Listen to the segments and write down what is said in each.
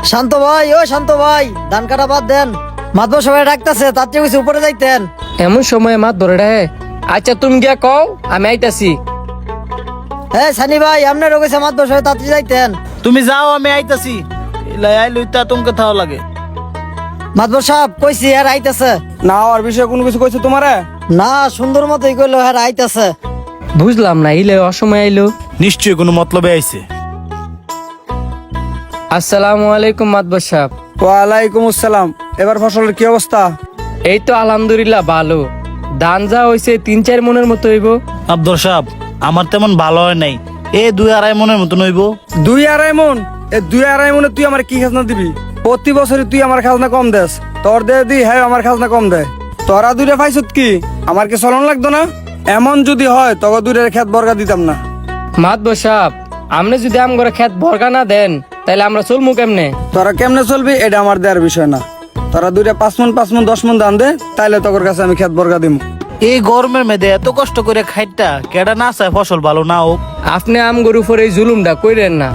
শান্ত ভাই, ও শান্ত ভাই, ধান কাটা বাদ দেন। মাতবর সবাই ডাকতেছে, তার চেয়ে কিছু উপরে যাইতেন। এমন সময় মাত ধরে রে। আচ্ছা তুমি গিয়া কও, আমি আইতাছি। হ্যাঁ সানি ভাই, আপনারও কইছে মাতবর সবাই তাড়াতাড়ি যাইতেন। তুমি যাও, আমি আইতাছি। আইলুইতা তোমাকে থাও লাগে। মাতবর সাহেব কইছি আর আইতাছে। না আর বিষয়ে কোনো কিছু কইছে তোমারে? না, সুন্দর মতোই কইলো হ্যাঁ আইতাছে। বুঝলাম না, ইলে অসময় আইলো। নিশ্চয়ই কোনো মতলবে আইছে। আসসালামু আলাইকুম মাতবর সাহেব। ওয়ালাইকুম আসসালাম। এবার ফসলের কি অবস্থা? এই তো আলহামদুলিল্লাহ ভালো। ধান যা হইছে ৩-৪ মনের মতো হইব। আব্দুল সাহেব, আমার তেমন ভালো হয় নাই। 2-2.5 মনের মতন হইব। 2-2.5 মন? এই 2-2.5 মনে তুই আমার কি খাজনা দিবি? প্রতি বছরই তুই আমার খাজনা কম দেস। তোর দে দি হ্যাঁ আমার খাজনা কম দেয়। তোরা দুইটা পাইছত কি? আমার কি চলন লাগতো না? এমন যদি হয় তবে দুইটার খেত বর্গা দিতাম না। মাতবর সাহেব, আপনি যদি আম করে খেত বর্গা না দেন তাহলে আমরা চলমু কেমনে? তোরা কেমনে চলবি এটা আমার দেওয়ার বিষয় না। তোরা দুইটা 5 মন 5 মন 10 মন দান দে, তাইলে তোর কাছে আমি খেত বর্গা দিব। এই গরমের মেয়েদে এত কষ্ট করে খাইটা কেডা না চায় ফসল ভালো না হোক। আপনি আম গরু উপরে এই জুলুমটা কইরেন না।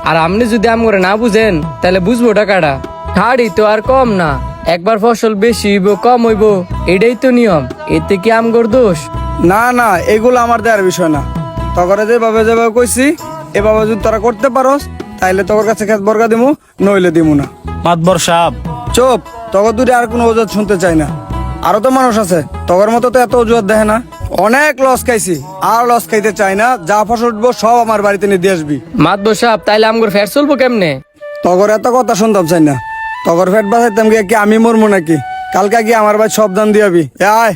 আর আপনি যদি আম করে না বুঝেন তাহলে বুঝবো টাকাটা। হাড়ি তো আর কম না, একবার ফসল বেশি হইব কম হইব এটাই তো নিয়ম। এতে কি আম গর দোষ? না না, এগুলো আমার দেওয়ার বিষয় না। তগরে যেভাবে কইছি এভাবে যদি তোরা করতে পারোস তাইলে তোর কাছে খেত বর্গা দিমু, নইলে দিমু না। মাতবর সাহেব, চুপ। তগর দূরে আর কোনো অজুহাত শুনতে চাই না। আরো তো মানুষ আছে, তগর মতো তো এত অজুহাত দেখে না। অনেক লস খাইছি, আর লস খাইতে চাই না। যা ফসল উঠবো সব আমার বাড়িতে নিয়ে দিয়ে আসবি। মাতবর সাহেব, তাইলে আম করে ফের চলবো কেমনে? তগর এত কথা শুনতাম চাই না। তগর ফেট বাঁচাইতাম গিয়ে কি আমি মরমু নাকি? কালকে গিয়ে আমার ভাই সব দান দিয়াবি। আয়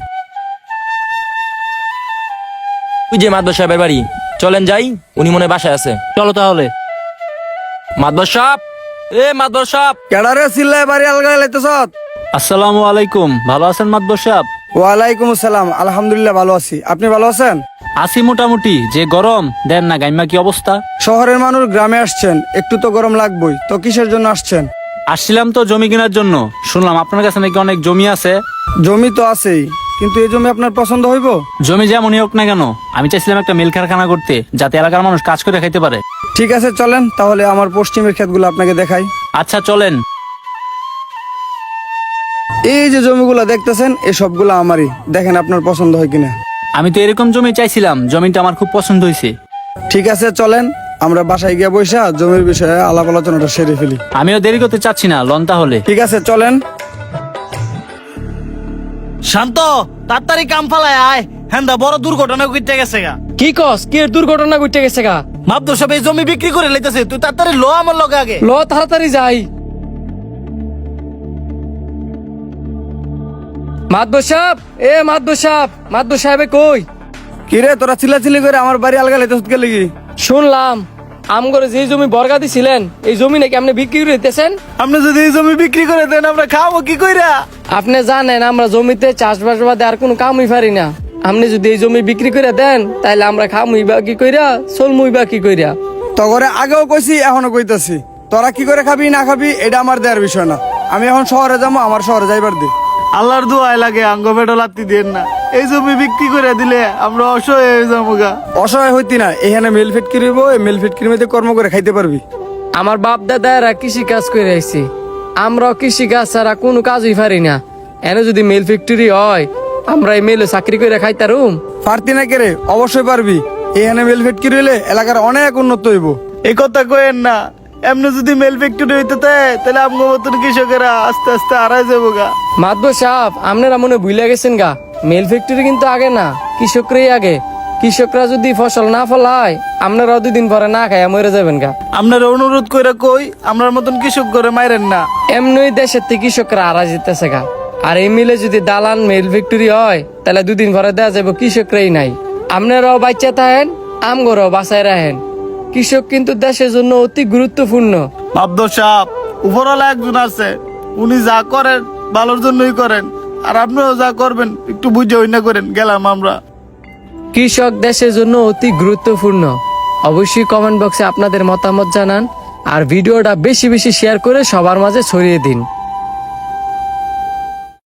ওই যে মাদবর সাহেবের বাড়ি, চলেন যাই, উনি মনে হয় বাসায় আছে। চলো তাহলে। মাদবর সাহেব, মাদবর সাহেব। কেডারে চিল্লায় বাড়ি আলগা লাইতেছ? আসসালামু আলাইকুম, ভালো আছেন মাতবর সাহেব? ওয়ালাইকুম আসসালাম, আলহামদুলিল্লাহ ভালো আছি। আপনি ভালো আছেন? আছি মোটামুটি। যে গরম দেন না, গাইমা কি অবস্থা? শহরের মানুষ গ্রামে আসছেন, একটু তো গরম লাগবেই। তো কিসের জন্য আসছেন? আসছিলাম তো জমি কেনার জন্য। শুনলাম আপনার কাছে নাকি অনেক জমি আছে। জমি তো আছেই, কিন্তু এই জমি আপনার পছন্দ হইব? জমি যেমনই হোক না কেন, আমি চাইছিলাম একটা মিল কারখানা করতে, যাতে এলাকার মানুষ কাজ করে খাইতে পারে। ঠিক আছে চলেন তাহলে আমার পশ্চিমের ক্ষেতগুলো আপনাকে দেখাই। আচ্ছা চলেন। এই যে জমিগুলো দেখতেছেন এই সবগুলো আমারই, দেখেন আপনার পছন্দ হয় কিনা। আমি তো এরকম জমি চাইছিলাম, জমিটা আমার খুব পছন্দ হয়েছে। ঠিক আছে চলেন, আমরা বাসায় গিয়ে বসে জমির বিষয়ে আলাপ আলোচনাটা সেরে ফেলি। আমিও দেরি করতে চাচ্ছি না, লন তাহলে। ঠিক আছে চলেন। শান্ত, তাড়াতাড়ি কাম ফালায় আয়। হ্যাঁ, বড় দুর্ঘটনা ঘটে গেছে গা। কি কস? কি এর দুর্ঘটনা ঘটে গেছে গা? মাবদুর সাহেব এই জমি বিক্রি করে লাইতেছে, তুই তাড়াতাড়ি লো আমার লগে আগে। ল তাড়াতাড়ি যাই। মাদবর সাহেব, মাদবর সাহেব, মাদবর সাহেবে কই? কিরে তোরা চিল্লাচিল্লি করে আমার বাড়ি আলগা লাইতেছ গেলে কি? শুনলাম আমগরে যে জমি বর্গা দিছিলেন এই জমি নাকি আপনি বিক্রি করে দিতেছেন। আপনি যদি এই জমি বিক্রি করে দেন, আমরা খাবো কি কইরা? আপনি জানেন আমরা জমিতে চাষবাস বাদে আর কোনো কামই পারি না। আপনি যদি এই জমি বিক্রি করে দেন তাহলে আমরা খামুই বা কি কইরা, চলমুই বা কি কইরা। তগরে আগেও কইছি এখনো কইতাছি, তোরা কি করে খাবি না খাবি এটা আমার দেওয়ার বিষয় না। আমি এখন শহরে যাবো, আমার শহরে যাইবার দে। আল্লাহর দোয়াই লাগে আঙ্গ পেটো লাত্তি দেন না। এই জমি বিক্রি করে দিলে আমরা অসহায় হয়ে যাবো গা। অসহায় হইতি না, এখানে মিল ফিটকিরি হইব, এই মিল ফিটকিরির মধ্যে কর্ম করে খাইতে পারবি। আমার বাপ দাদারা কৃষি কাজ করে আইছে, আমরাও কৃষি কাজ ছাড়া কোনো কাজই পারি না। এনে যদি মিল ফ্যাক্টরি হয় আমরা এই মিলে চাকরি করে খাইতারুম। পারতি না কেরে? অবশ্যই পারবি। এখানে মিল ফিটকিরি হইলে এলাকার অনেক উন্নত হইব। এই কথা কইেন না। এমনি যদি মেল ফ্যাক্টরি হইতে তাহলে আমগো মতন কৃষকেরা আস্তে আস্তে হারাই যাবো গা। মাদবর সাহেব, আপনারা মনে ভুলে গেছেন গা, মিল ফ্যাক্টরি কিন্তু আগে না, কৃষকরাই আগে। কৃষকরা যদি ফসল না ফলায় আপনারাও 2 দিন পরে না খায় মরে যাবেন গা। আপনারা অনুরোধ করে কই, আমরার মতন কৃষক করে মাইরেন না। এমনি দেশের থেকে কৃষকরা হারা যেতেছে গা। আর এই মিলে যদি দালান মিল ফ্যাক্টরি হয় তাহলে 2 দিন পরে দেওয়া যাবে কৃষকরাই নাই। আপনারাও বাচ্চা থাকেন, আমগরও বাঁচায় রাখেন। কৃষক কিন্তু দেশের জন্য অতি গুরুত্বপূর্ণ। আব্দুল সাহেব, উপরওয়ালা একজন আছে, উনি যা করেন ভালোর জন্যই করেন। আর আপনিও যা করবেন একটু বুঝে হইনা করেন। গেলাম আমরা। কৃষক দেশের জন্য অতি গুরুত্বপূর্ণ। অবশ্যই কমেন্ট বক্সে আপনাদের মতামত জানান আর ভিডিওটা বেশি বেশি শেয়ার করে সবার মাঝে ছড়িয়ে দিন।